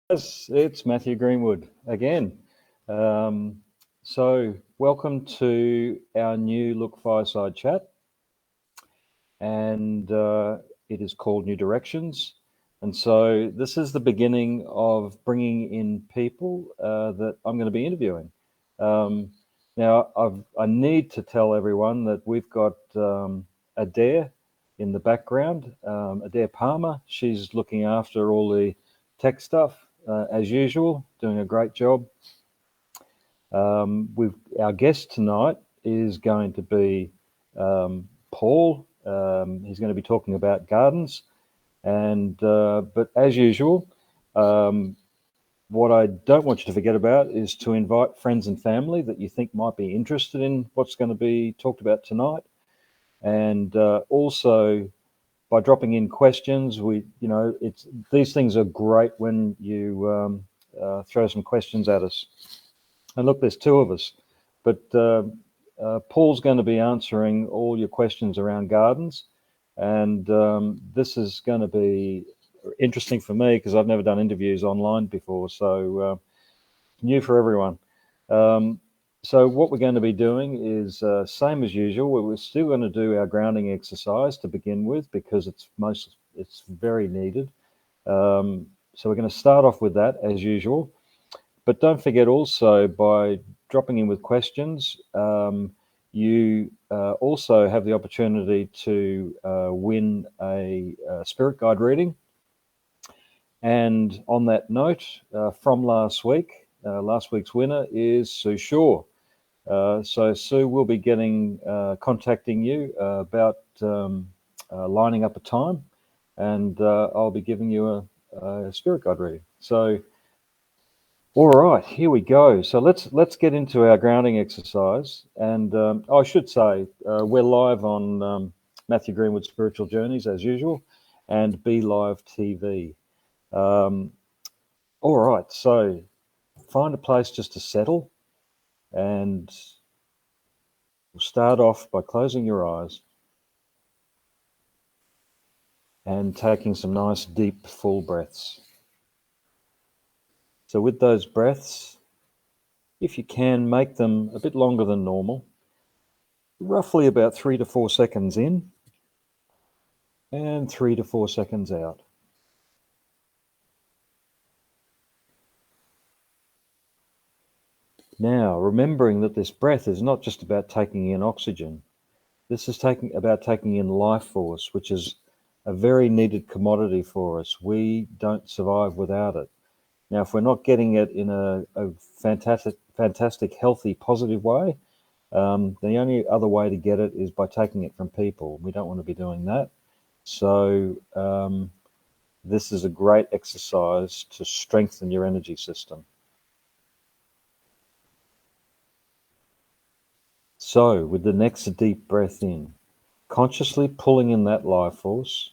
Yes, it's Matthew Greenwood again. So, welcome to our new look Fireside Chat, and it is called New Directions. And so, this is the beginning of bringing in people that I'm going to be interviewing. Now, I need to tell everyone that we've got Adair in the background, Adair Palmer. She's looking after all the tech stuff as usual, doing a great job. Our guest tonight is going to be Paul. He's going to be talking about gardens, and but as usual, what I don't want you to forget about is to invite friends and family that you think might be interested in what's going to be talked about tonight, and also by dropping in questions. These things are great when you throw some questions at us. And look, there's two of us, but Paul's going to be answering all your questions around gardens, and this is going to be interesting for me because I've never done interviews online before, so new for everyone. So what we're going to be doing is same as usual. We're still going to do our grounding exercise to begin with because it's very needed. So we're going to start off with that as usual. But don't forget also, by dropping in with questions, you also have the opportunity to win a spirit guide reading. And on that note, from last week's winner is Sue Shaw. So Sue will be contacting you about lining up a time, and I'll be giving you a spirit guide reading. So, all right, here we go. So let's get into our grounding exercise. And I should say we're live on Matthew Greenwood Spiritual Journeys as usual, and Be Live TV. All right, so find a place just to settle, and we'll start off by closing your eyes and taking some nice deep full breaths. So with those breaths, if you can, make them a bit longer than normal, roughly about 3 to 4 seconds in and 3 to 4 seconds out. Now, remembering that this breath is not just about taking in oxygen. This is about taking in life force, which is a very needed commodity for us. We don't survive without it. Now, if we're not getting it in a fantastic, healthy, positive way, the only other way to get it is by taking it from people. We don't want to be doing that. So this is a great exercise to strengthen your energy system. So with the next deep breath in, consciously pulling in that life force,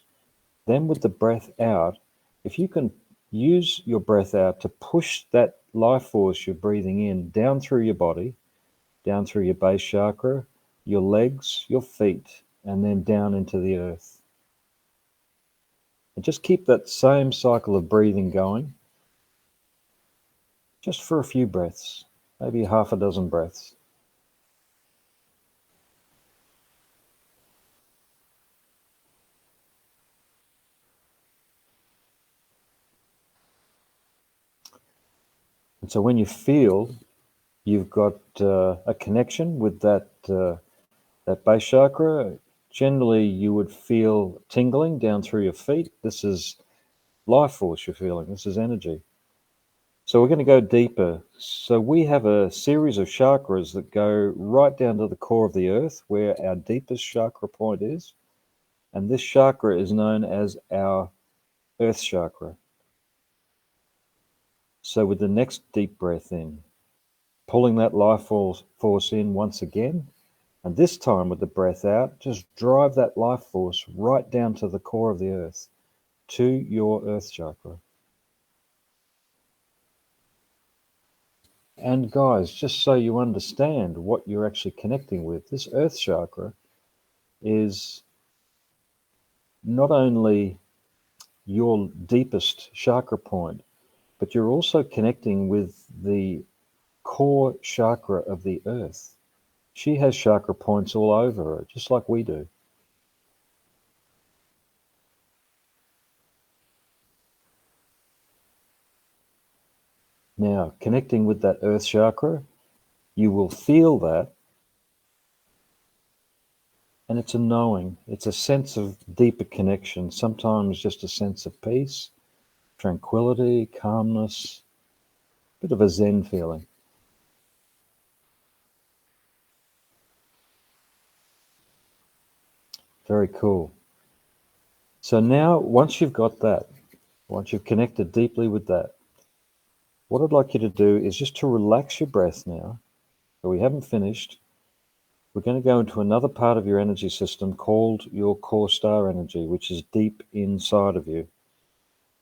then with the breath out, if you can use your breath out to push that life force you're breathing in down through your body, down through your base chakra, your legs, your feet, and then down into the earth. And just keep that same cycle of breathing going, just for a few breaths, maybe half a dozen breaths. And so when you feel you've got a connection with that base chakra, generally you would feel tingling down through your feet. This is life force you're feeling. This is energy. So we're going to go deeper. So we have a series of chakras that go right down to the core of the earth, where our deepest chakra point is. And this chakra is known as our earth chakra. So with the next deep breath in, pulling that life force in once again, and this time with the breath out, just drive that life force right down to the core of the earth, to your earth chakra. And guys, just so you understand what you're actually connecting with, this earth chakra is not only your deepest chakra point, but you're also connecting with the core chakra of the earth. She has chakra points all over her, just like we do. Now, connecting with that earth chakra, you will feel that, and it's a knowing. It's a sense of deeper connection, sometimes just a sense of peace, tranquility, calmness, a bit of a Zen feeling. Very cool. So now, once you've got that, once you've connected deeply with that, what I'd like you to do is just to relax your breath now. But we haven't finished. We're going to go into another part of your energy system called your core star energy, which is deep inside of you.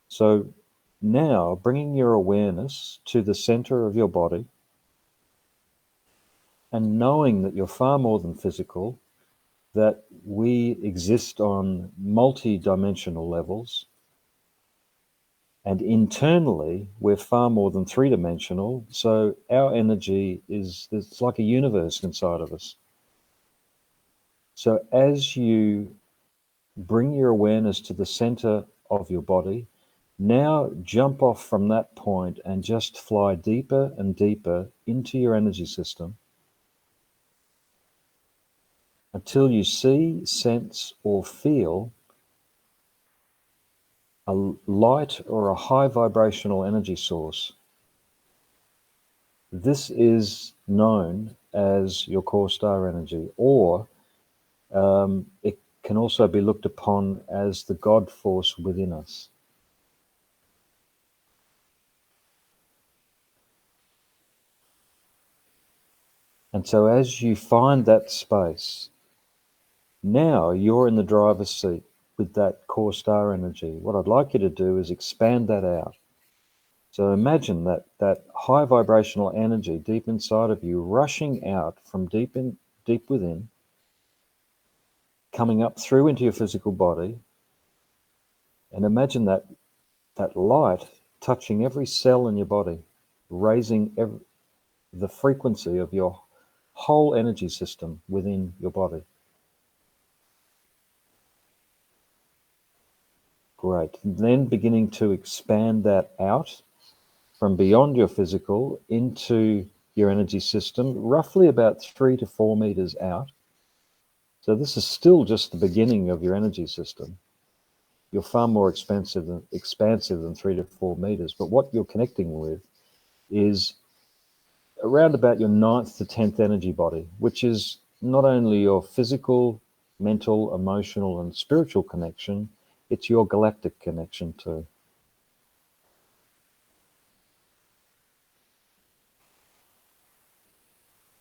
So now, bringing your awareness to the center of your body and knowing that you're far more than physical, that we exist on multi-dimensional levels, and internally we're far more than three-dimensional. So our energy it's like a universe inside of us. So as you bring your awareness to the center of your body, now jump off from that point and just fly deeper and deeper into your energy system until you see, sense, or feel a light or a high vibrational energy source. This is known as your core star energy, or it can also be looked upon as the God force within us. And so as you find that space, now you're in the driver's seat with that core star energy. What I'd like you to do is expand that out. So imagine that high vibrational energy deep inside of you rushing out from deep within, coming up through into your physical body, and imagine that light touching every cell in your body, raising the frequency of your whole energy system within your body. Great. Then beginning to expand that out from beyond your physical into your energy system, roughly about 3 to 4 meters out. So this is still just the beginning of your energy system. You're far more expansive than 3 to 4 meters. But what you're connecting with is around about your 9th to 10th energy body, which is not only your physical, mental, emotional, and spiritual connection, it's your galactic connection too.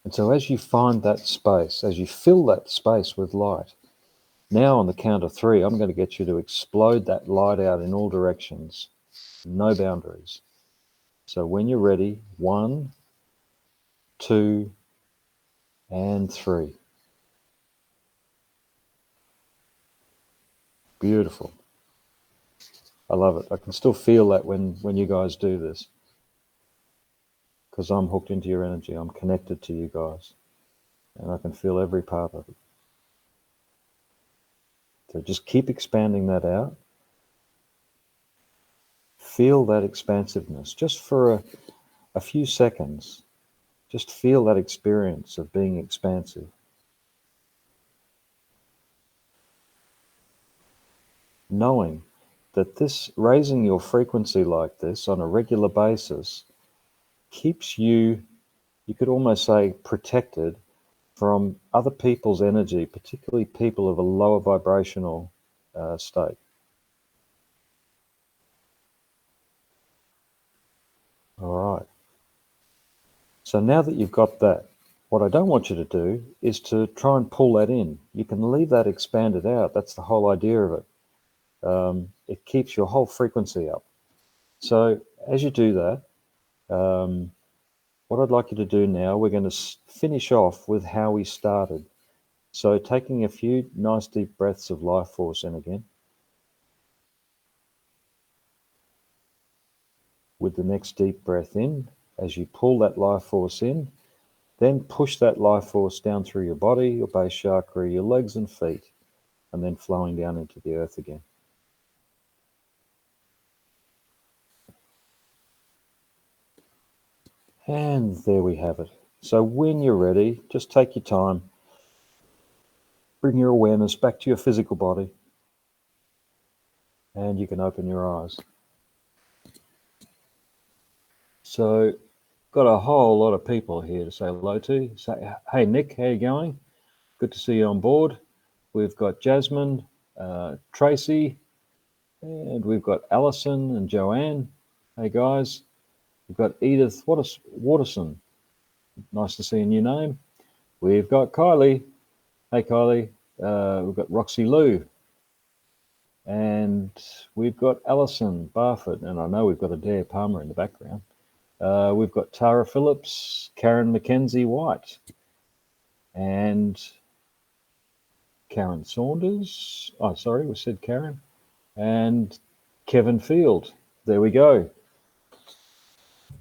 And so as you find that space, as you fill that space with light, now on the count of 3, I'm going to get you to explode that light out in all directions, no boundaries. So when you're ready, 1, 2, and 3. Beautiful. I love it. I can still feel that when you guys do this, because I'm hooked into your energy. I'm connected to you guys, and I can feel every part of it. So just keep expanding that out. Feel that expansiveness just for a few seconds. Just feel that experience of being expansive. Knowing that this raising your frequency like this on a regular basis keeps you, you could almost say, protected from other people's energy, particularly people of a lower vibrational state. All right. So now that you've got that, what I don't want you to do is to try and pull that in. You can leave that expanded out. That's the whole idea of it. It keeps your whole frequency up. So as you do that, what I'd like you to do now, we're going to finish off with how we started. So taking a few nice deep breaths of life force in again. with the next deep breath in. As you pull that life force in, then push that life force down through your body, your base chakra, your legs and feet, and then flowing down into the earth again. And there we have it. So when you're ready, just take your time. Bring your awareness back to your physical body. And you can open your eyes. So, got a whole lot of people here to say hello to. Say, hey Nick, how you going? Good to see you on board. We've got Jasmine, Tracy, and we've got Alison and Joanne. Hey guys. We've got Edith Waterson. Nice to see a new name. We've got Kylie. Hey Kylie. We've got Roxy Lou. And we've got Alison Barfoot. And I know we've got Adair Palmer in the background. We've got Tara Phillips, Karen Mackenzie White, and Karen Saunders. Oh, sorry, we said Karen. And Kevin Field. There we go.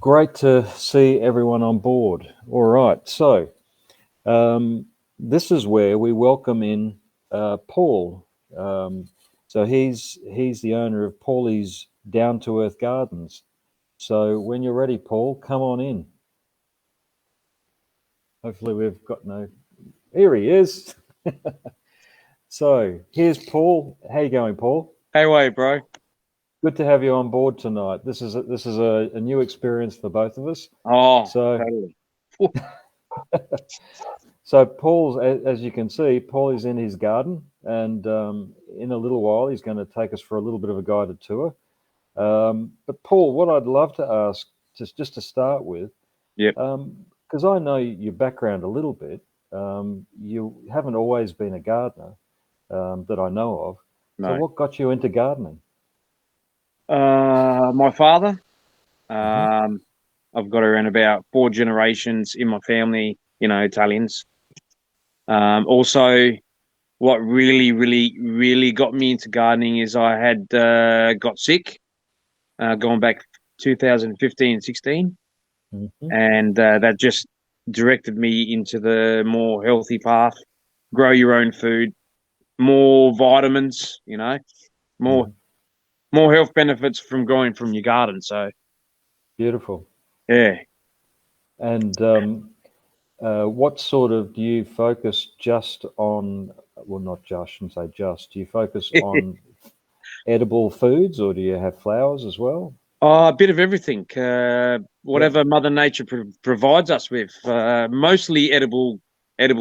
Great to see everyone on board. All right, so this is where we welcome in Paul. So he's the owner of Paulie's Down to Earth Gardens. So when you're ready, Paul, come on in. Hopefully we've got no... Here he is. So here's Paul. How you going, Paul? Hey, way, bro. Good to have you on board tonight. This is a new experience for both of us. Oh, so totally. So Paul's, as you can see, Paul is in his garden, and in a little while he's going to take us for a little bit of a guided tour. But Paul, what I'd love to ask, just to start with, because I know your background a little bit. You haven't always been a gardener that I know of. No. So what got you into gardening? My father. I've got around about 4 generations in my family, Italians. Also, what really got me into gardening is I had got sick going back 2015, 16. And that just directed me into the more healthy path, grow your own food, more vitamins, more health benefits from growing from your garden. So beautiful. Yeah. And what sort of, do you focus just on, well, not just, I shouldn't say just, do you focus on edible foods, or do you have flowers as well? A bit of everything. Whatever Mother Nature provides us with. Mostly edible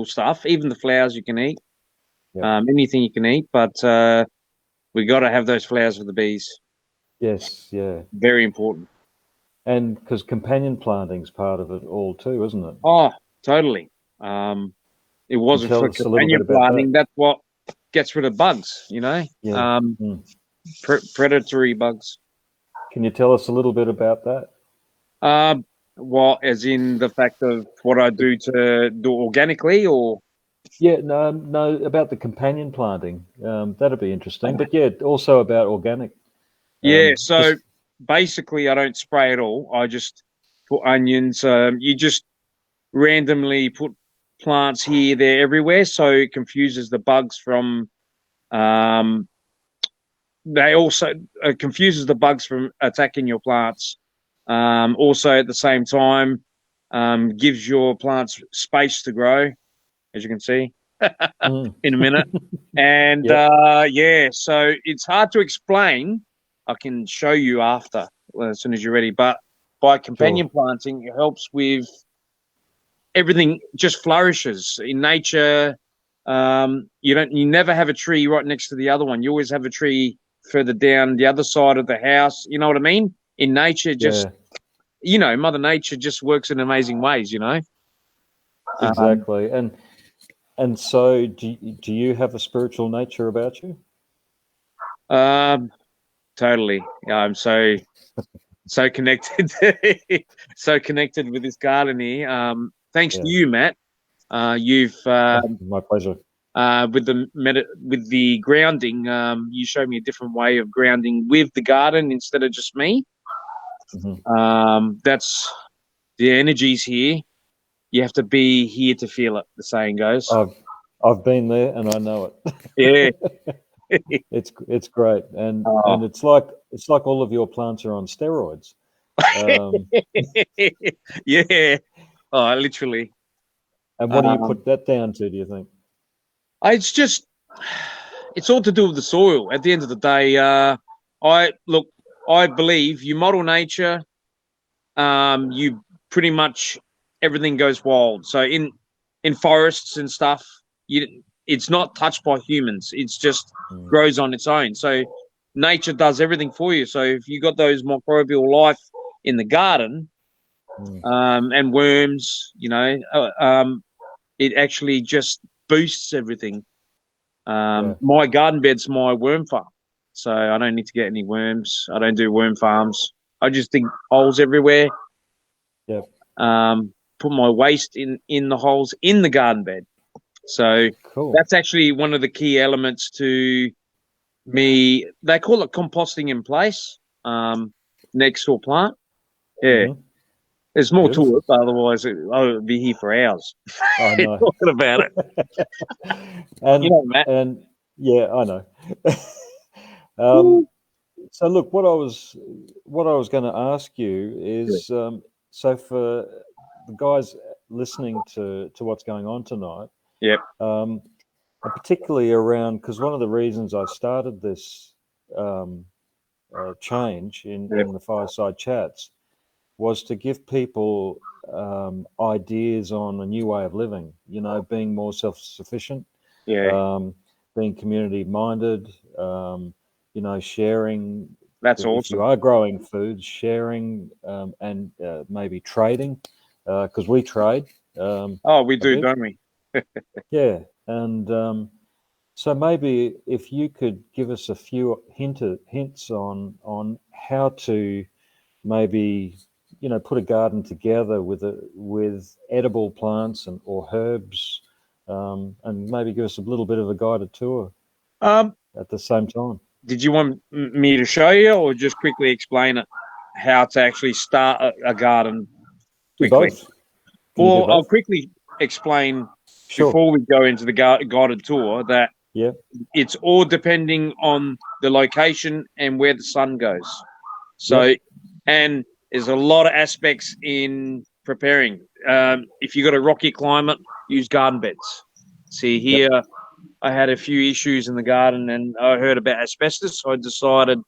stuff. Even the flowers you can eat. Anything you can eat, but we got to have those flowers for the bees. Yes, yeah. Very important. And because companion planting's part of it all too, isn't it? Oh, totally. It wasn't for companion planting. That's what gets rid of bugs, Yeah. Predatory bugs. Can you tell us a little bit about that? Well, as in the fact of what I do to do organically, or? Yeah, no, about the companion planting. That'd be interesting. But yeah, also about organic. Yeah, so basically I don't spray at all. I just put onions. You just randomly put plants here, there, everywhere, so it confuses the bugs from they also confuses the bugs from attacking your plants. Also at the same time gives your plants space to grow, as you can see in a minute. And so it's hard to explain. I can show you after, as soon as you're ready. But by companion planting, it helps with everything. Just flourishes in nature. You never have a tree right next to the other one. You always have a tree further down the other side of the house. You know what I mean? In nature, just Mother Nature just works in amazing ways. Exactly. And so, do you have a spiritual nature about you? Totally. I'm so connected, so connected with this garden here. Thanks to you, Matt. You've my pleasure. With the grounding, you showed me a different way of grounding with the garden instead of just me. That's the energy's here. You have to be here to feel it, the saying goes. I've been there and I know it. Yeah. It's great. And it's like all of your plants are on steroids. Yeah. Oh, literally. And what do you put that down to, do you think? It's all to do with the soil. At the end of the day, I believe you model nature, you pretty much everything goes wild. So in forests and stuff, it's not touched by humans. It's just grows on its own. So nature does everything for you. So if you got those microbial life in the garden, and worms, it actually just boosts everything. My garden bed's my worm farm, so I don't need to get any worms. I don't do worm farms. I just dig holes everywhere. Yep. Put my waste in the holes in the garden bed. So cool. That's actually one of the key elements to me. They call it composting in place next to a plant. Yeah. There's more to it, otherwise I would be here for hours talking about it. Matt. And yeah, I know. So look, what I was going to ask you is, so for the guys listening to what's going on tonight, and particularly around, because one of the reasons I started this change in the Fireside Chats was to give people ideas on a new way of living, being more self-sufficient, being community-minded, sharing. That's awesome. If you are growing food, sharing and maybe trading, because we trade. We do, don't we? Yeah. And so maybe if you could give us a few hints on how to maybe put a garden together with edible plants or herbs, and maybe give us a little bit of a guided tour at the same time. Did you want me to show you, or just quickly explain it, how to actually start a garden quickly? Both. Well, I'll quickly explain before we go into the guided tour that it's all depending on the location and where the sun goes. So, and there's a lot of aspects in preparing. If you've got a rocky climate, use garden beds. See here, I had a few issues in the garden and I heard about asbestos. So I decided,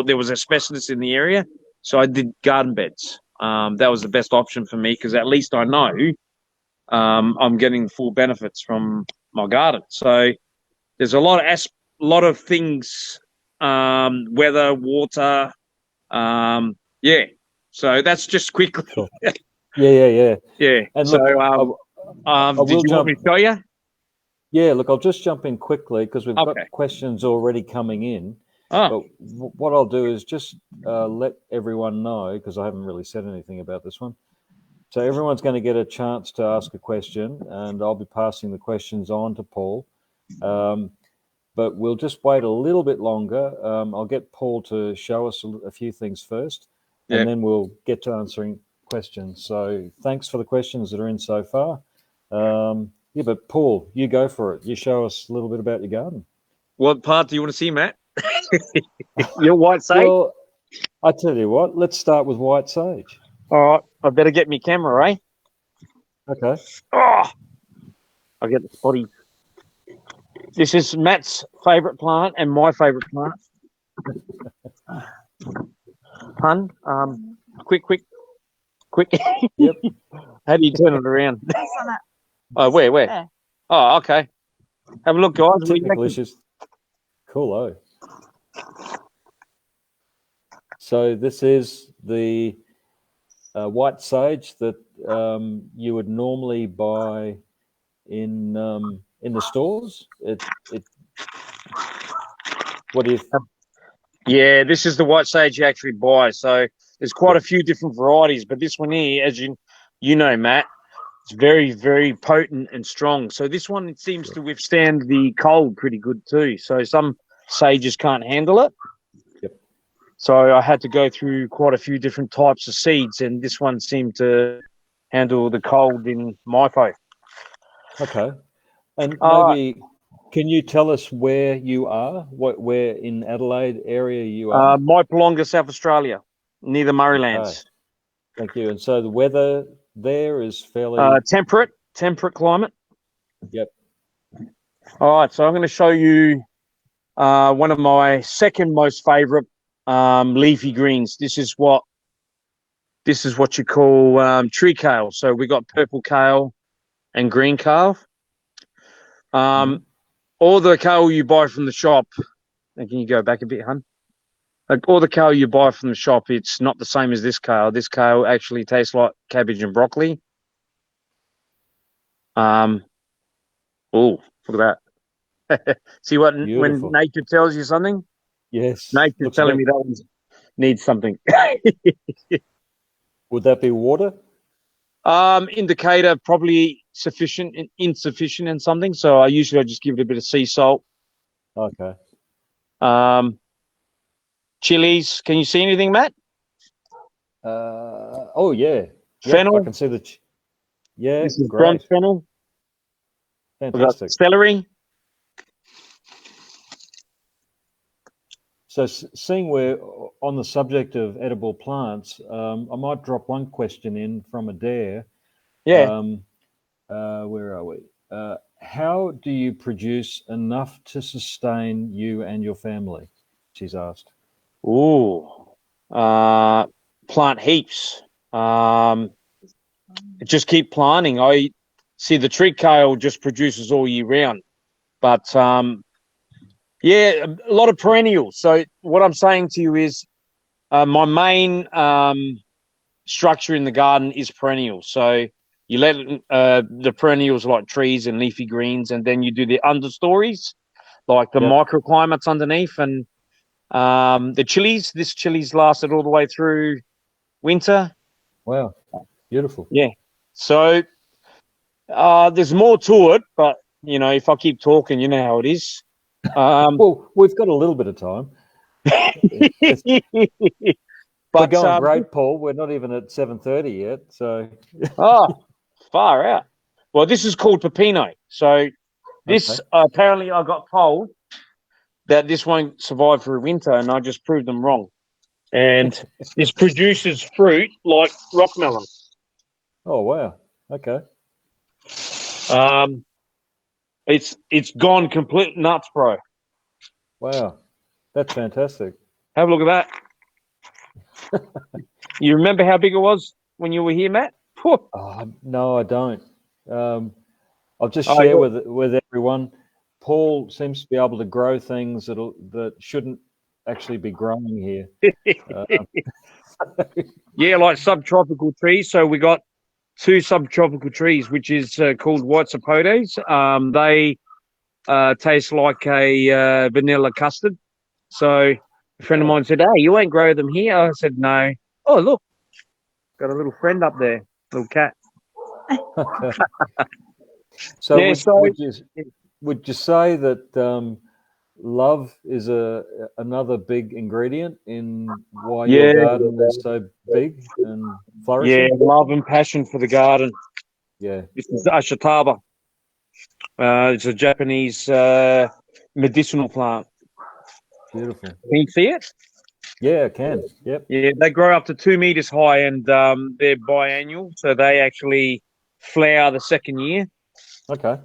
there was asbestos in the area. So I did garden beds. That was the best option for me because at least I know I'm getting full benefits from my garden. So there's a lot of things, weather, water, So that's just quickly. Cool. Yeah. And so, look, did you want me to show you? Yeah, look, I'll just jump in quickly because we've got questions already coming in. But what I'll do is just let everyone know, because I haven't really said anything about this one. So everyone's going to get a chance to ask a question, and I'll be passing the questions on to Paul. But we'll just wait a little bit longer. I'll get Paul to show us a few things first, and then we'll get to answering questions. So thanks for the questions that are in so far. But Paul, you go for it. You show us a little bit about your garden. What part do you want to see, Matt? Your white sage? Well, I tell you what, let's start with white sage. All right, I better get my camera, eh? Okay. Oh, I'll get the spotty. This is Matt's favourite plant and my favourite plant. Hun, quick. Yep. How do you turn it around? Oh, where? There. Oh, okay. Have a look, guys. Technical issues. Cool. So this is the white sage that you would normally buy in the stores. What do you? Yeah, this is the white sage you actually buy. So there's quite a few different varieties, but this one here, as you know, Matt, it's very, very potent and strong. So this one, it seems to withstand the cold pretty good too. So some sages can't handle it. Yep. So I had to go through quite a few different types of seeds, and this one seemed to handle the cold in my faith. Okay. And maybe can you tell us where you are? Where in Adelaide area you are? Maipolonga, South Australia, near the Murraylands. Okay. Thank you. And so the weather there is fairly temperate climate. Yep. All right, so I'm going to show you one of my second most favorite leafy greens. This is what you call tree kale. So we got purple kale and green kale. All the kale you buy from the shop, and can you go back a bit, hun? Like all the kale you buy from the shop, it's not the same as this kale. This kale actually tastes like cabbage and broccoli. Oh, look at that. See what Beautiful. when nature tells you something? Yes. Nature's telling me that one needs something. Would that be water? Indicator probably sufficient and insufficient in something. So I usually just give it a bit of sea salt. Okay. Chilies. Can you see anything, Matt? Oh yeah. Fennel. Yep, I can see the. Yeah. This is great. bronze fennel. Fantastic. Celery. So, seeing we're on the subject of edible plants, I might drop one question in from Adair. Yeah. Where are we? How do you produce enough to sustain you and your family? She's asked. Ooh. Plant heaps. Just keep planting. I see the tree kale just produces all year round, but yeah, a lot of perennials. So what I'm saying to you is my main structure in the garden is perennials. So you let the perennials like trees and leafy greens, and then you do the understories, like the microclimates underneath, and the chilies. This chilies lasted all the way through winter. Wow, beautiful. Yeah. So there's more to it, but you know, if I keep talking, you know how it is. Well, we've got a little bit of time. But we're going great, Paul. We're not even at 7:30 yet, so. Oh, far out. Well, this is called Pepino. So this apparently I got told that this won't survive through winter, and I just proved them wrong. And this produces fruit like rock melon. Oh wow! Okay. It's gone complete nuts, bro. Wow, that's fantastic. Have a look at that. You remember how big it was when you were here, Matt? No, I don't. I'll just share with everyone. Paul seems to be able to grow things that shouldn't actually be growing here. Yeah, like subtropical trees. So we got 2 subtropical trees, which is called white sapotes. They taste like a vanilla custard. So a friend of mine said, "Hey, you won't grow them here." I said, "No." Oh, look, got a little friend up there, little cat. So, would you say that love is another big ingredient in why your garden is so big and flourishing? Yeah, love and passion for the garden. Yeah. This is Ashitaba. It's a Japanese medicinal plant. Beautiful. Can you see it? Yeah, I can. Yep. Yeah, they grow up to 2 meters high, and they're biannual, so they actually flower the second year. Okay.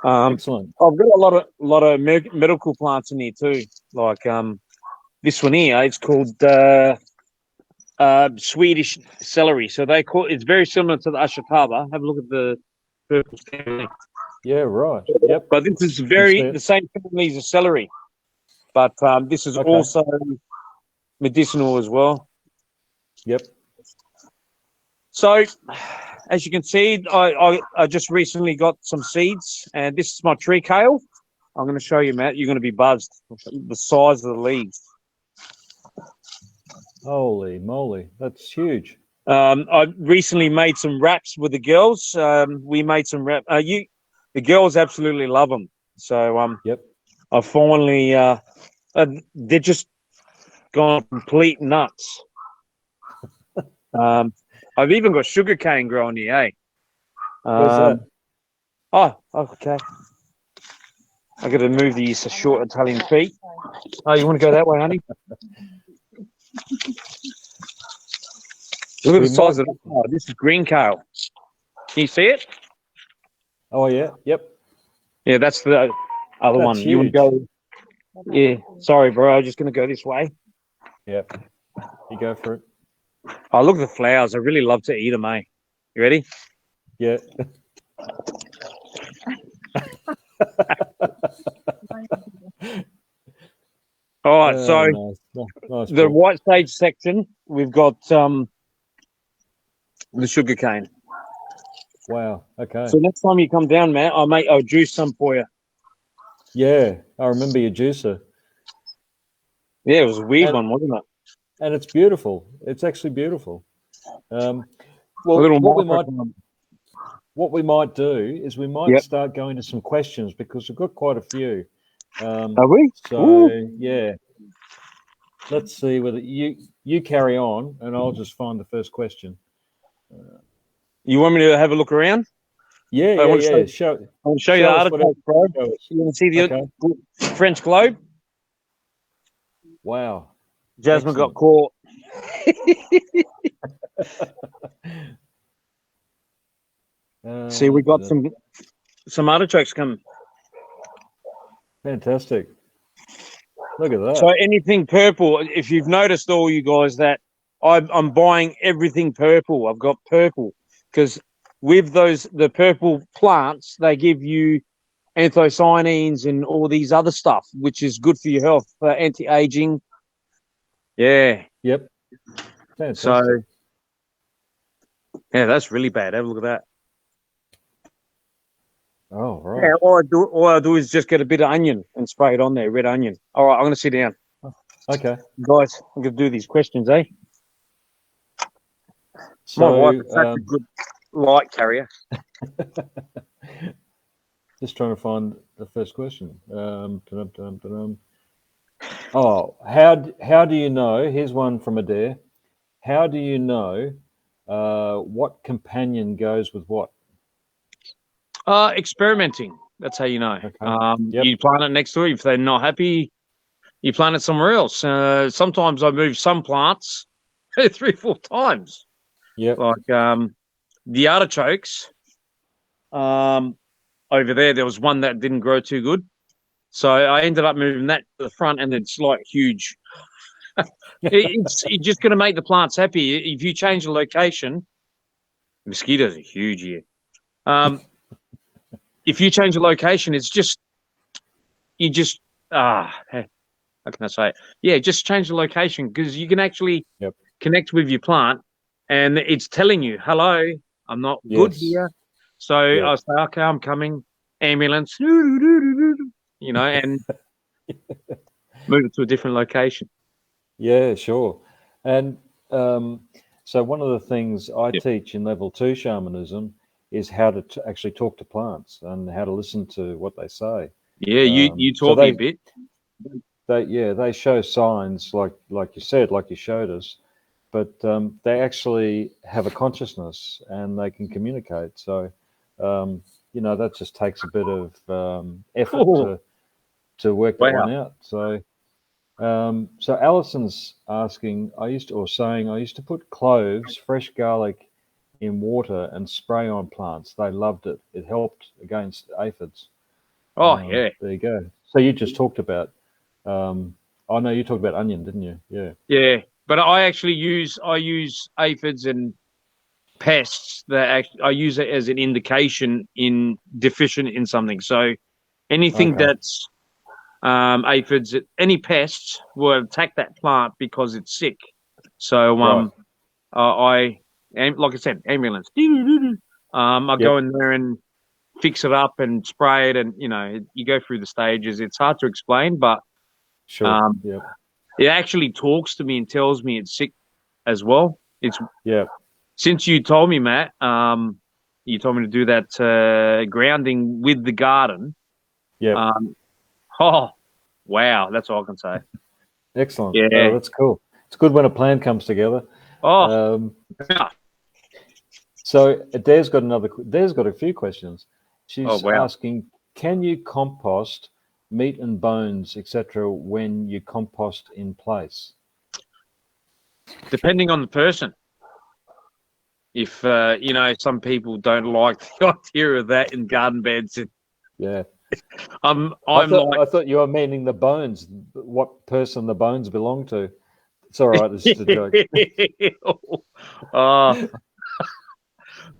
Excellent. I've got a lot of medical plants in here too, like this one here. It's called Swedish Celery. So it's very similar to the Ashitaba. Have a look at the purple stem. Yeah, right. Yep. But this is the same family as the celery, but this is also medicinal as well. Yep. So, as you can see, I just recently got some seeds, and this is my tree kale. I'm going to show you, Matt. You're going to be buzzed. The size of the leaves. Holy moly, that's huge. I recently made some wraps with the girls. We made some wrap. The girls absolutely love them. So yep. I finally they're just gone complete nuts. I've even got sugarcane growing here, eh? Where's that? Oh, okay. I got to move these short Italian feet. Oh, you want to go that way, honey? Look at the size of it. Oh, this is green kale. Can you see it? Oh, yeah. Yep. Yeah, that's the other one. Huge. You want to go? Yeah. Sorry, bro. I'm just going to go this way. Yep. You go for it. Oh, look at the flowers. I really love to eat them, eh? You ready? Yeah. All right. So nice the white sage section, we've got the sugarcane. Wow. Okay. So next time you come down, Matt, I'll juice some for you. Yeah, I remember your juicer. Yeah, it was a weird one, wasn't it? And it's beautiful. It's actually beautiful. Well, what we might do is we might start going to some questions because we've got quite a few. Have we? So yeah, let's see whether you carry on, and I'll just find the first question. You want me to have a look around? Yeah. I want to show you the article, bro. You want to see the French globe? Wow. Jasmine got caught. See, we got some artichokes coming. Fantastic. Look at that. So anything purple, if you've noticed, all you guys, that I'm buying everything purple. I've got purple because with the purple plants, they give you anthocyanins and all these other stuff, which is good for your health, for anti-aging. Yeah. Yep. Fantastic. So, yeah, that's really bad. Have a look at that. Oh, right. Yeah, all I do is just get a bit of onion and spray it on there, red onion. All right, I'm going to sit down. Okay. Guys, I'm going to do these questions, eh? So, my wife is such a good light carrier. Just trying to find the first question. Oh, how do you know? Here's one from Adair. How do you know what companion goes with what? Experimenting. That's how you know. Okay. You plant it next to it. If they're not happy, you plant it somewhere else. Sometimes I move some plants 3-4 times. Yep. Like the artichokes. Over there was one that didn't grow too good. So I ended up moving that to the front, and it's like huge. It's just going to make the plants happy. If you change the location, mosquitoes are huge here. If you change the location, it's just how can I say it? Yeah, just change the location because you can actually connect with your plant, and it's telling you, "Hello, I'm not good here." So I say, "Okay, I'm coming." Ambulance, you know, and move it to a different location. Yeah, sure. And so one of the things I teach in level 2 shamanism is how to actually talk to plants and how to listen to what they say. Yeah, you taught me a bit. They show signs like you said, like you showed us, but they actually have a consciousness and they can communicate. So that just takes a bit of effort to work that one out. So so Allison's asking, I used to put cloves, fresh garlic in water and spray on plants. They loved it. It helped against aphids. Oh, yeah. There you go. So you just talked about, you talked about onion, didn't you? Yeah. Yeah, but I use aphids and pests I use it as an indication in deficient in something. So anything that's aphids, any pests will attack that plant because it's sick. So like I said, ambulance. I go in there and fix it up and spray it, and you go through the stages. It's hard to explain, but it actually talks to me and tells me it's sick as well. Since you told me, Matt, you told me to do that grounding with the garden. Yeah. Oh, wow, that's all I can say. Excellent. Yeah. Oh, that's cool. It's good when a plan comes together. Oh, So Adair's got a few questions. oh She's wow. asking, can you compost meat and bones, etc., when you compost in place? Depending on the person. If some people don't like the idea of that in garden beds. Yeah. I'm I like, thought you were meaning the bones, what person the bones belong to. It's all right, it's just a joke. uh,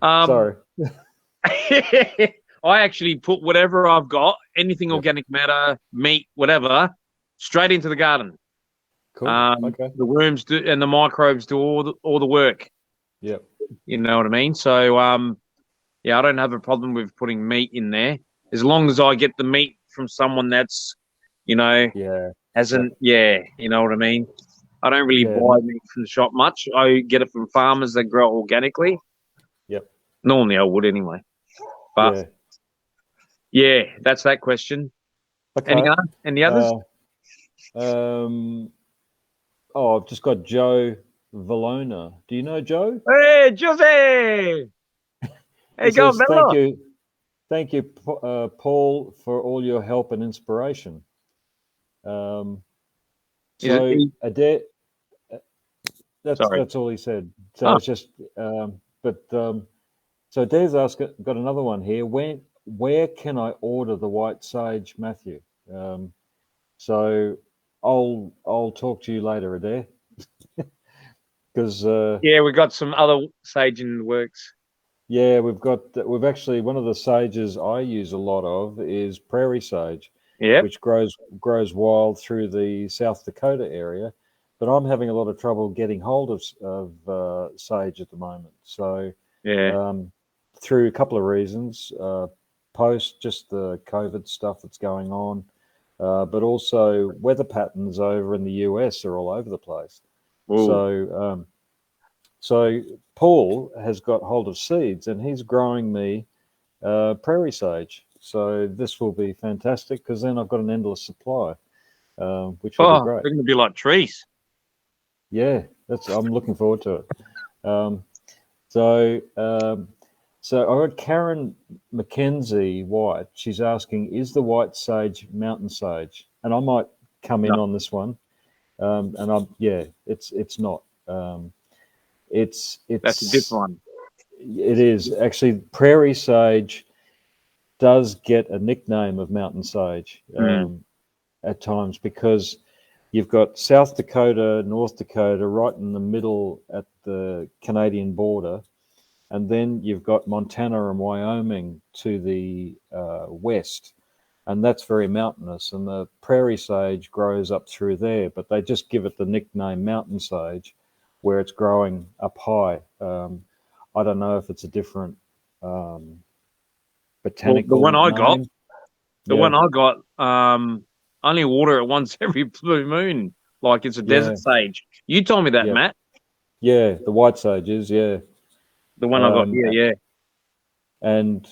um, Sorry. I actually put whatever I've got, anything Yep. organic matter, meat, whatever, straight into the garden. Cool. Okay. The worms do and the microbes do all the work. Yep. You know what I mean? So yeah, I don't have a problem with putting meat in there as long as I get the meat from someone that's, Yeah. hasn't. Yep. Yeah, you know what I mean. I don't really Yeah. buy meat from the shop much. I get it from farmers that grow organically. Yep. Normally, I would anyway. But Yeah. yeah, that's that question. Okay. Any others? Um. Oh, I've just got Joe Valona. Do you know Joe? Hey, Jose! He Hey, go says, Bella! thank you, Paul, for all your help and inspiration. So He, Adair, sorry. that's all he said. So Oh, it's just, so Adair's got another one here. Where can I order the white sage, Matthew? So I'll talk to you later, Adair, because yeah, we got some other sage in the works. yeah, we've actually one of the sages I use a lot of is prairie sage, Yep. which grows wild through the South Dakota area, but I'm having a lot of trouble getting hold of sage at the moment. So Yeah. um, through a couple of reasons, post just the COVID stuff that's going on, but also weather patterns over in the US are all over the place. Ooh. So Paul has got hold of seeds and he's growing me prairie sage. So this will be fantastic because then I've got an endless supply, which will be Oh, great. they're going to be like trees. Yeah, I'm looking forward to it. Um, so so I got Karen McKenzie White. She's asking, is the white sage mountain sage? And I might come in No, on this one. And it's not. It's that's a different one. it is actually prairie sage does get a nickname of mountain sage Mm. at times because you've got South Dakota, North Dakota right in the middle at the Canadian border, and then you've got Montana and Wyoming to the west, and that's very mountainous. And the prairie sage grows up through there, but they just give it the nickname mountain sage, where it's growing up high. I don't know if it's a different Well, botanical name. the Yeah, one I got, only water it once every blue moon, like it's a yeah, desert sage. You told me that, yeah, Matt. yeah. The white sages, yeah, The one I got um, here, yeah. and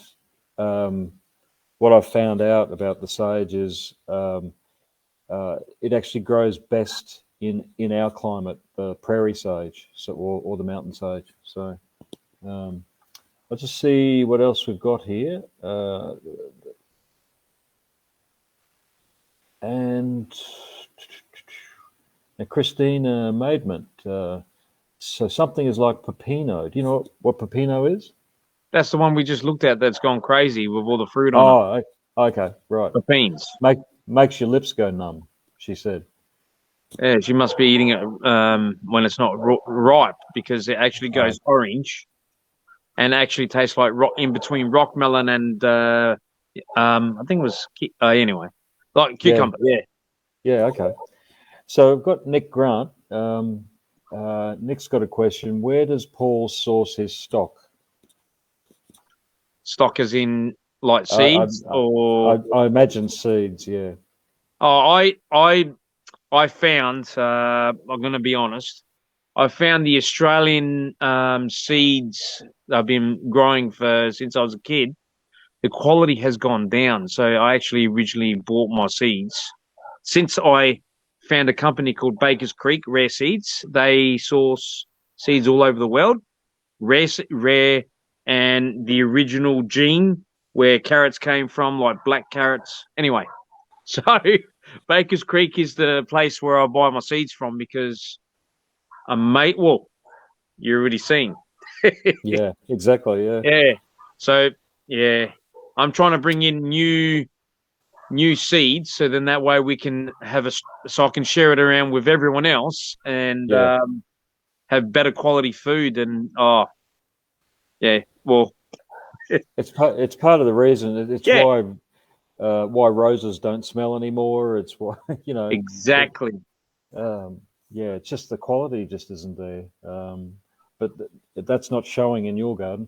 what I've found out about the sage is it actually grows best in our climate, the prairie sage, or the mountain sage. So let's just see what else we've got here. And Christina Maidment. So something is like Pepino. Do you know what Pepino is? That's the one we just looked at that's gone crazy with all the fruit on it. Oh, okay, right. The beans. Makes your lips go numb, she said. Yeah, she must be eating it when it's not ripe because it actually Uh, goes orange and actually tastes like in between rock melon and I think it was anyway, like yeah, cucumber. Yeah, yeah, okay. So I've got Nick Grant. Nick's got a question. Where does Paul source his stock? stock as in like I, seeds or I imagine seeds. Yeah, oh, I found. I'm going to be honest. I found the Australian seeds I've been growing for since I was a kid. The quality has gone down. So I actually originally bought my seeds since I found a company called Baker's Creek Rare Seeds. They source seeds all over the world, rare, and the original gene where carrots came from, like black carrots. Anyway, so Baker's Creek is the place where I buy my seeds from because well, you're already seen. Yeah, exactly. Yeah. Yeah. So yeah, I'm trying to bring in new seeds, so then that way we can so I can share it around with everyone else and Yeah. have better quality food. And yeah, well, It's part of the reason. It's yeah, why roses don't smell anymore. It's why exactly. Yeah, it's just the quality just isn't there. But that's not showing in your garden.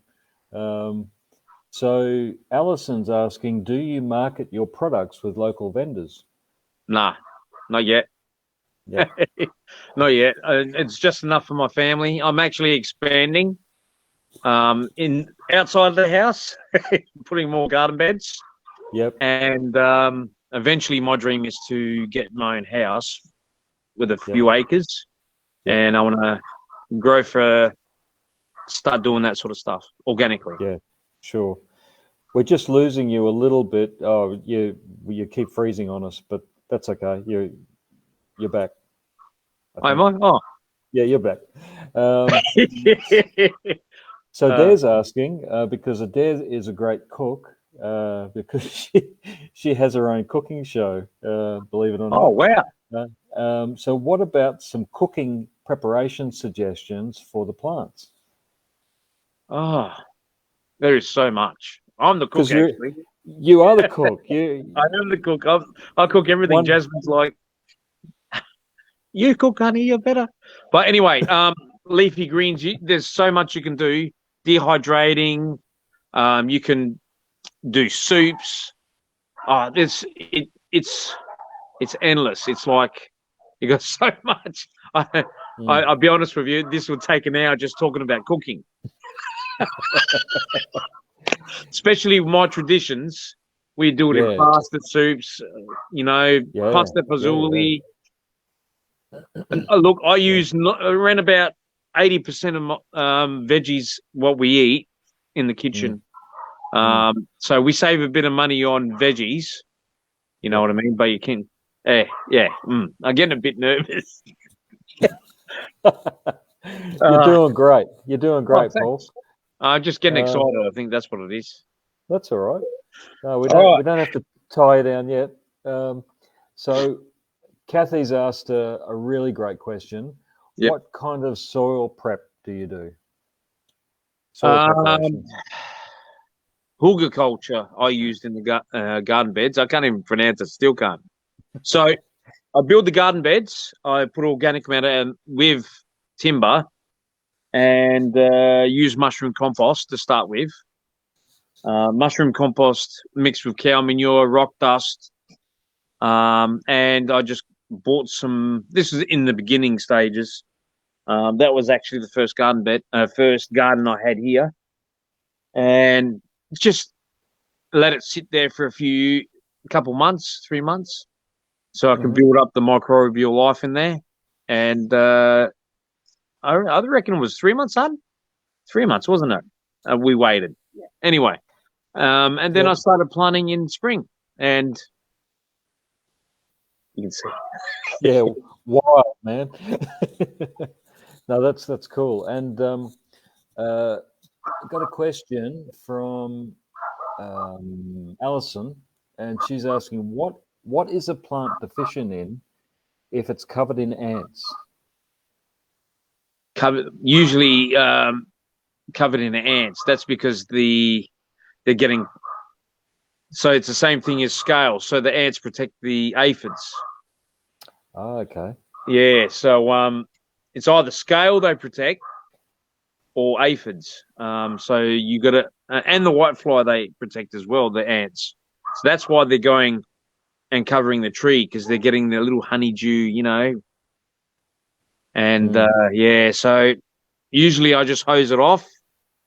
So Allison's asking, do you market your products with local vendors? Nah, not yet. Yeah. Not yet. It's just enough for my family. I'm actually expanding in outside of the house, putting more garden beds. Yep. And eventually my dream is to get my own house with a few acres. Yep. And I want to start doing that sort of stuff organically. Yeah, sure. We're just losing you a little bit. Oh, you keep freezing on us, but that's okay. You're back. Am I? Oh, yeah, you're back. So Adair's asking because Adair is a great cook because she has her own cooking show. Believe it or not. Oh wow. So what about some cooking preparation suggestions for the plants? Oh, there is so much. I'm the cook, actually. You are the cook. I am the cook. I cook everything. Jasmine's like, you cook, honey, you're better. But anyway, leafy greens, there's so much you can do. Dehydrating, you can do soups. It's endless. It's like you got so much. I'll be honest with you, this will take an hour just talking about cooking. Especially my traditions, we do it in pasta soups, pasta fazooli. Look, I use around about 80% of veggies what we eat in the kitchen. So we save a bit of money on veggies. You know what I mean? But you can, I'm getting a bit nervous. You're doing great. You're doing great, Paul. I'm just getting excited. I think that's what it is. That's all right. No, we don't have to tie you down yet. So Kathy's asked a really great question. Yep. What kind of soil prep do you do? Soil preparation. Hugelkultur I used in the garden beds. I can't even pronounce it. Still can't. So I build the garden beds. I put organic matter with timber and use mushroom compost to start with. Mushroom compost mixed with cow manure, rock dust. And I just bought some. This is in the beginning stages. That was actually the first garden I had here. And just let it sit there for a couple months, 3 months, so I can build up the microbial life in there. And I reckon it was 3 months, son. 3 months, wasn't it? We waited. Yeah. Anyway, and then I started planting in spring, and you can see. Yeah, wild, man. No, that's cool. And I got a question from Alison, and she's asking what is a plant deficient in if it's covered in ants? Usually covered in ants. That's because they're getting. So it's the same thing as scale. So the ants protect the aphids. Oh, okay. Yeah. So it's either scale they protect or aphids. So you got to, and the whitefly they protect as well, the ants. So that's why they're going and covering the tree, because they're getting the little honeydew, And so usually I just hose it off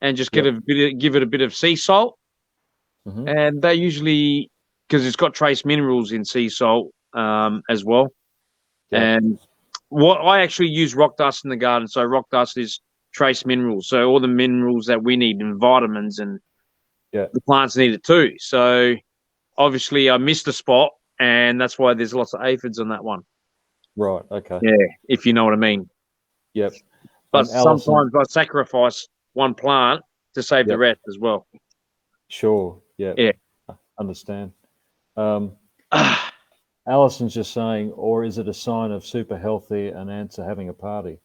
and just give it a bit of sea salt. And they usually, because it's got trace minerals in sea salt as well. Yep. And what I actually use rock dust in the garden. So rock dust is trace minerals. So all the minerals that we need and vitamins and the plants need it too. So obviously I missed a spot, and that's why there's lots of aphids on that one. Right. Okay. Yeah, if you know what I mean. Yep. But And Alison, sometimes I sacrifice one plant to save the rest as well. Sure. Yep. Yeah. Understand. Alison's just saying, or is it a sign of super healthy and ants are having a party?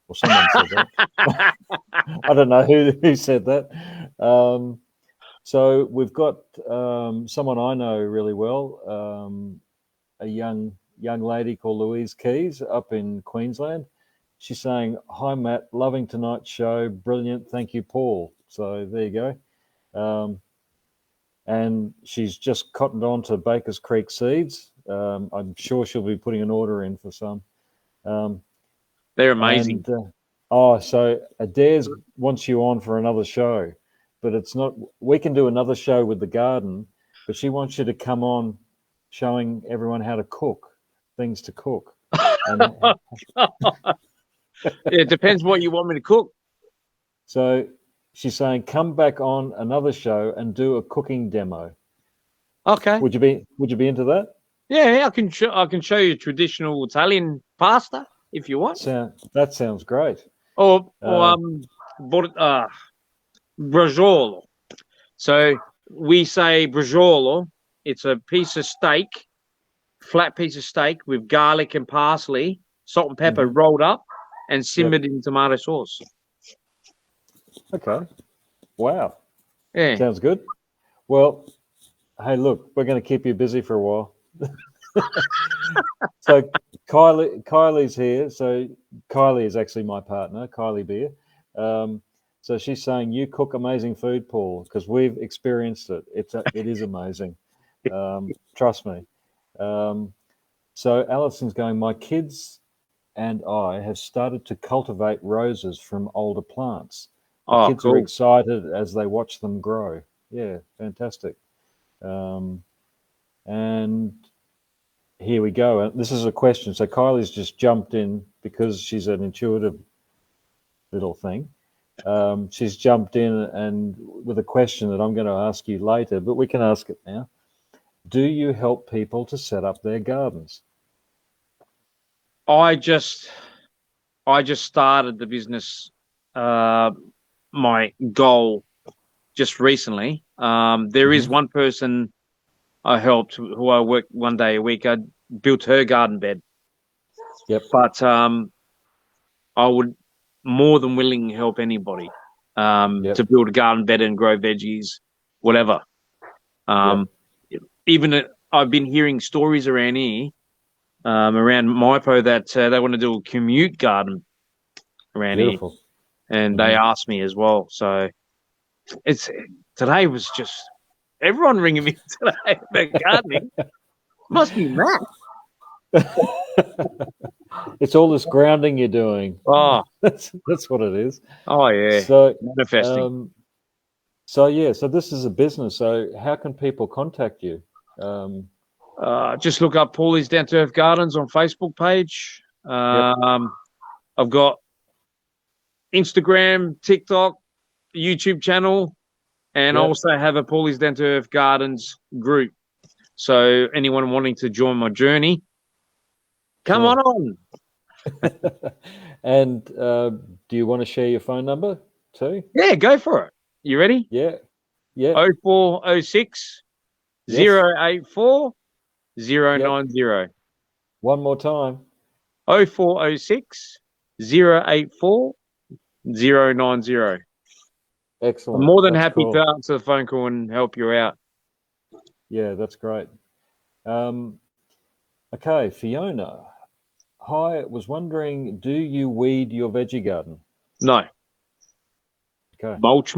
Well, someone said that. I don't know who said that. So we've got someone I know really well, a young lady called Louise Keys up in Queensland. She's saying, "Hi Matt, loving tonight's show, brilliant, thank you, Paul." So there you go. And she's just cottoned on to Baker's Creek seeds. I'm sure she'll be putting an order in for some. They're amazing. And, so Adair's wants you on for another show, but it's not. We can do another show with the garden, but she wants you to come on, showing everyone how to cook, things to cook. And, it depends what you want me to cook. So she's saying, come back on another show and do a cooking demo. Okay. Would you be into that? Yeah, I can show you traditional Italian pasta if you want. That sounds great. Or braciolo. So we say braciolo. It's a piece of steak, flat piece of steak with garlic and parsley, salt and pepper rolled up and simmered in tomato sauce. Okay. Wow. Yeah. Sounds good. Well, hey, look, we're going to keep you busy for a while. So Kylie's here. So Kylie is actually my partner, Kylie Beer. So she's saying, you cook amazing food, Paul, because we've experienced it. It is amazing. Trust me. So Alison's going, my kids and I have started to cultivate roses from older plants. The kids are excited as they watch them grow. Yeah, fantastic. And here we go. This is a question. So Kylie's just jumped in because she's an intuitive little thing. She's jumped in and with a question that I'm going to ask you later, but we can ask it now. Do you help people to set up their gardens? I just started the business. My goal just recently. There is one person I helped who I work one day a week. I built her garden bed. Yep. But I would more than willing help anybody to build a garden bed and grow veggies, whatever. Even I've been hearing stories around here, around Maipo, that they want to do a commute garden around here. And they asked me as well. So today was just everyone ringing me today about gardening. Must be mad. It's all this grounding you're doing. Oh, that's what it is. Oh yeah. So manifesting. So this is a business. So how can people contact you? Just look up Paulie's Down to Earth Gardens on Facebook page. I've got Instagram, TikTok, YouTube channel, and I also have a Paulie's Down to Earth Gardens group. So anyone wanting to join my journey, come on. And do you want to share your phone number too? Yeah, go for it. You ready? Yeah. 0406 084 090. One more time. 0406 084 090. Excellent. I'm more than happy to answer the phone call and help you out. Yeah, that's great. Okay, Fiona. Hi, was wondering, do you weed your veggie garden? No. Okay. Mulch.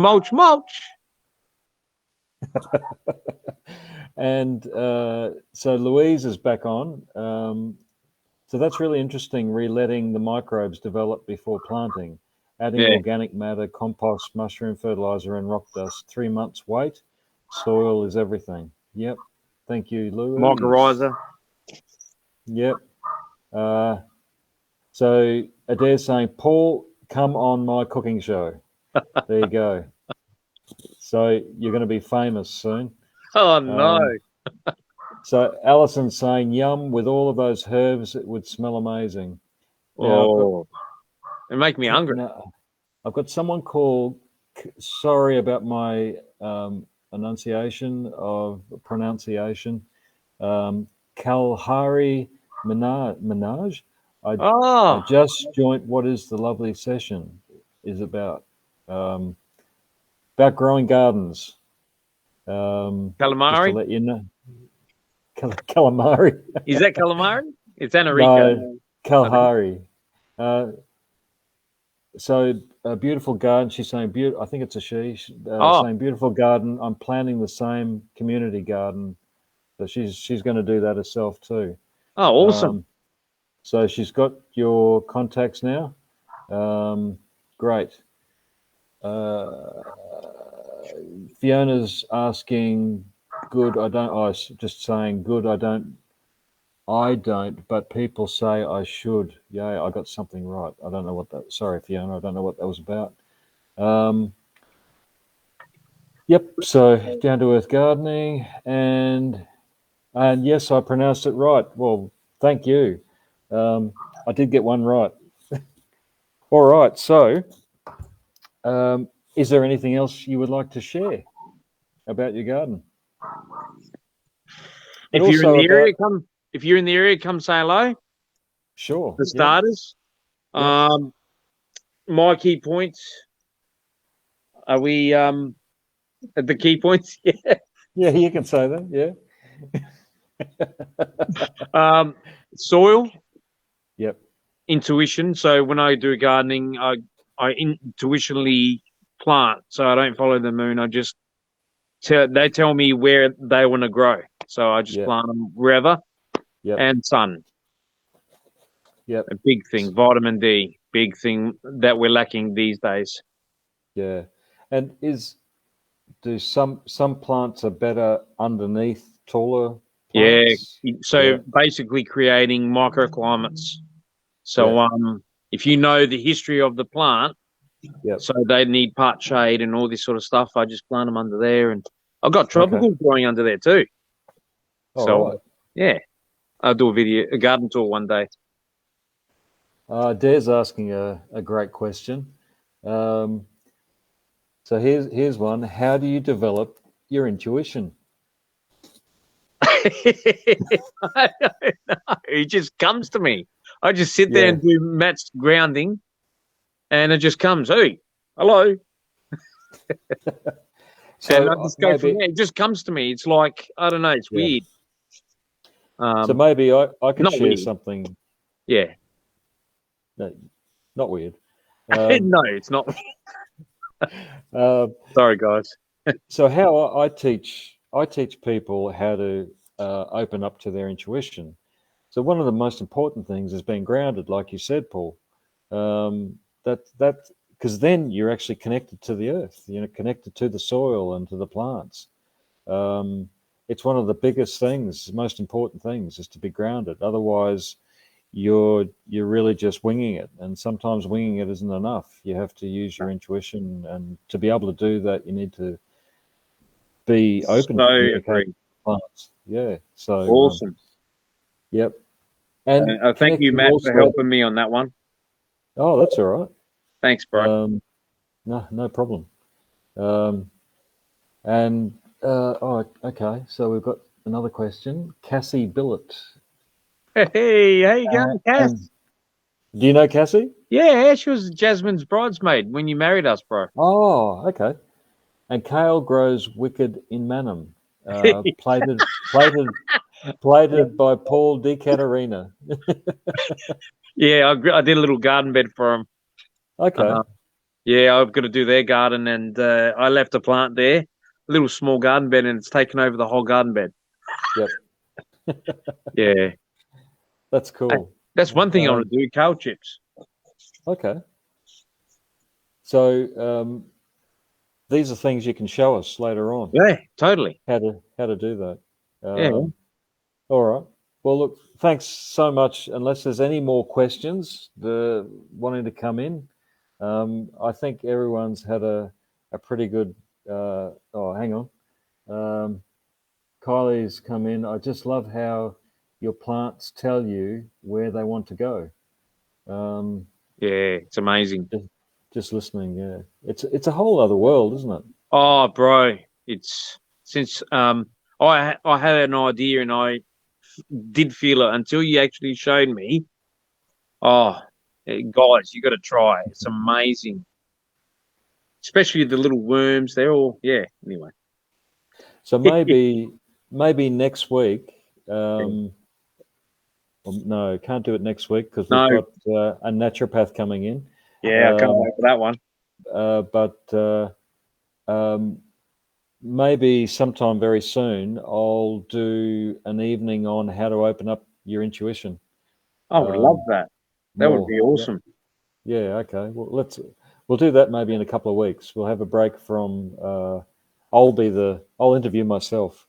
And so Louise is back on. So that's really interesting, re-letting the microbes develop before planting. Adding organic matter, compost, mushroom fertilizer, and rock dust. 3 months wait. Soil is everything. Yep. Thank you, Louise. Mycorrhiza. Yep. So Adair's saying, Paul, come on my cooking show. There you go. So you're going to be famous soon. Oh, no. So Alison's saying, yum, with all of those herbs, it would smell amazing. Now, it make me hungry. Now, I've got someone called, sorry about my pronunciation, Kalhari Minaj. I just joined. What is the lovely session is about growing gardens. Calamari? Just to let you know. Calamari. Is that calamari? It's Enrico. No, Kalhari. So a beautiful garden. She's saying, I think it's a she. Saying beautiful garden. I'm planning the same community garden. So she's going to do that herself too. Oh, awesome. So she's got your contacts now. Great. Fiona's asking, good, I don't, just saying, good, I don't, but people say I should. Yay, I got something right. I don't know what that, sorry, Fiona, I don't know what that was about. Yep, so down to earth gardening, and yes, I pronounced it right. Well, thank you. I did get one right. All right, so is there anything else you would like to share about your garden? If you're in the area, come say hello. Sure. For starters. Yep. My key points. Are we at the key points? Yeah. Yeah, you can say that. Yeah. Soil. Yep. Intuition. So when I do gardening, I intuitionally plant. So I don't follow the moon. I just they tell me where they want to grow. So I just plant them wherever. Yep. And sun. Yep. A big thing. Vitamin D. Big thing that we're lacking these days. Yeah. And do some plants are better underneath taller plants? Yeah. So basically creating microclimates. So if you know the history of the plant, so they need part shade and all this sort of stuff, I just plant them under there, and I've got tropical growing under there too. Yeah, I'll do a garden tour one day. Dare's asking a great question. So here's one. How do you develop your intuition? I don't know. It just comes to me. I just sit there and do Matt's grounding, and it just comes. Hey, hello. And I just go from there. It just comes to me. It's like, I don't know. It's weird. So maybe I could share something. Yeah. No, not weird. No, it's not. Sorry, guys. So how I teach people how to open up to their intuition. So one of the most important things is being grounded, like you said, Paul. That because then you're actually connected to the earth. You're connected to the soil and to the plants. It's one of the biggest things, most important things, is to be grounded. Otherwise, you're really just winging it, and sometimes winging it isn't enough. You have to use your intuition, and to be able to do that, you need to be open to communicating with plants. Yeah. So awesome. Yep. And thank you, Matt, for helping me on that one. Oh, that's all right. Thanks, bro. No problem. Okay. So we've got another question. Cassie Billett. Hey, how you going, Cass? Do you know Cassie? Yeah, she was Jasmine's bridesmaid when you married us, bro. Oh, okay. And Kale grows wicked in Manham. Plated by Paul Di Caterina. Yeah, I did a little garden bed for him. Okay. Yeah, I've got to do their garden, and I left a plant there, a little small garden bed, and it's taken over the whole garden bed. Yep. Yeah. That's cool. That's one thing I want to do, kale chips. Okay. So these are things you can show us later on. Yeah, totally. How to do that. Yeah. All right. Well, look, thanks so much. Unless there's any more questions wanting to come in, I think everyone's had a pretty good. Hang on. Kylie's come in. I just love how your plants tell you where they want to go. Yeah, it's amazing. Just listening, yeah. It's a whole other world, isn't it? Oh, bro, it's since I had an idea and I did feel it until you actually showed me. Oh, guys, you got to try. It's amazing, especially the little worms. They're all Anyway, So maybe next week. No, can't do it next week because we've got a naturopath coming in. Yeah, I can't wait for that one. Maybe sometime very soon I'll do an evening on how to open up your intuition. I would love that. That would be awesome. Yeah. Okay. Well, we'll do that maybe in a couple of weeks. We'll have a break from. I'll interview myself.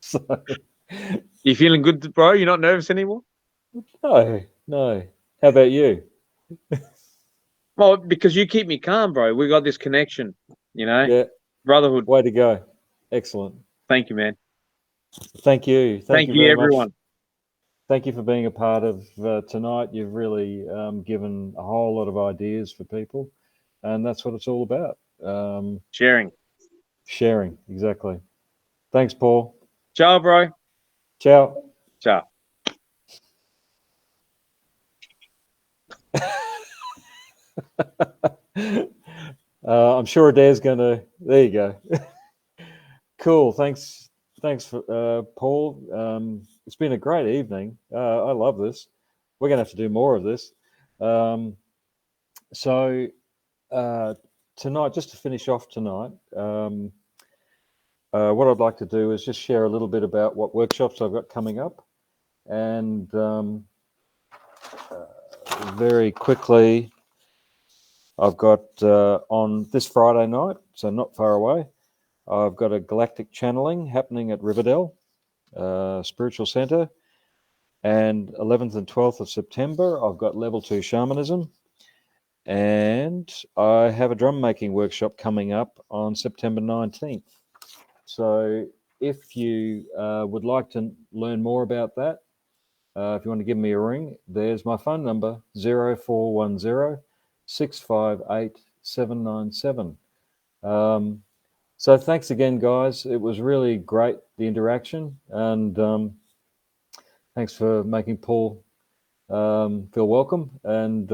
So, you feeling good, bro? You're not nervous anymore? No. How about you? Well, because you keep me calm, bro. We got this connection, Yeah. Brotherhood. Way to go. Excellent. Thank you, man. Thank you. Thank you, everyone. Much. Thank you for being a part of tonight. You've really given a whole lot of ideas for people, and that's what it's all about. Sharing, exactly. Thanks, Paul. Ciao, bro. Ciao. I'm sure Adair's gonna. There you go. Cool. Thanks for Paul. It's been a great evening. I love this. We're gonna have to do more of this. So tonight, just to finish off tonight, what I'd like to do is just share a little bit about what workshops I've got coming up, and very quickly, I've got on this Friday night, so not far away, I've got a galactic channeling happening at Riverdale Spiritual Centre, and 11th and 12th of September, I've got level 2 shamanism, and I have a drum making workshop coming up on September 19th. So if you would like to learn more about that, if you want to give me a ring, there's my phone number, 0410 658 797. So thanks again, guys. It was really great, the interaction, and thanks for making Paul feel welcome, and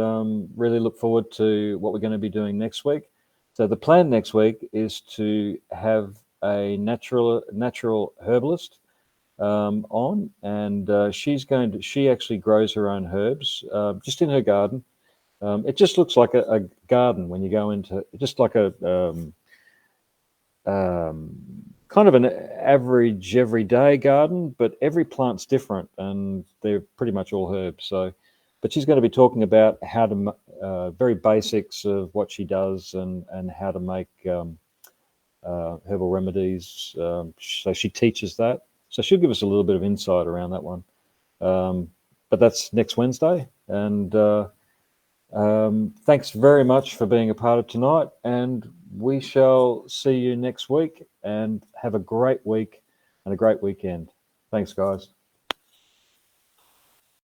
really look forward to what we're going to be doing next week. So the plan next week is to have a natural herbalist on, and she actually grows her own herbs just in her garden. It just looks like a garden when you go into, just like a kind of an average everyday garden, but every plant's different and they're pretty much all herbs. So, but she's going to be talking about how to very basics of what she does and how to make herbal remedies. So she teaches that. So she'll give us a little bit of insight around that one. But that's next Wednesday. And thanks very much for being a part of tonight. And we shall see you next week, and have a great week and a great weekend. Thanks, guys.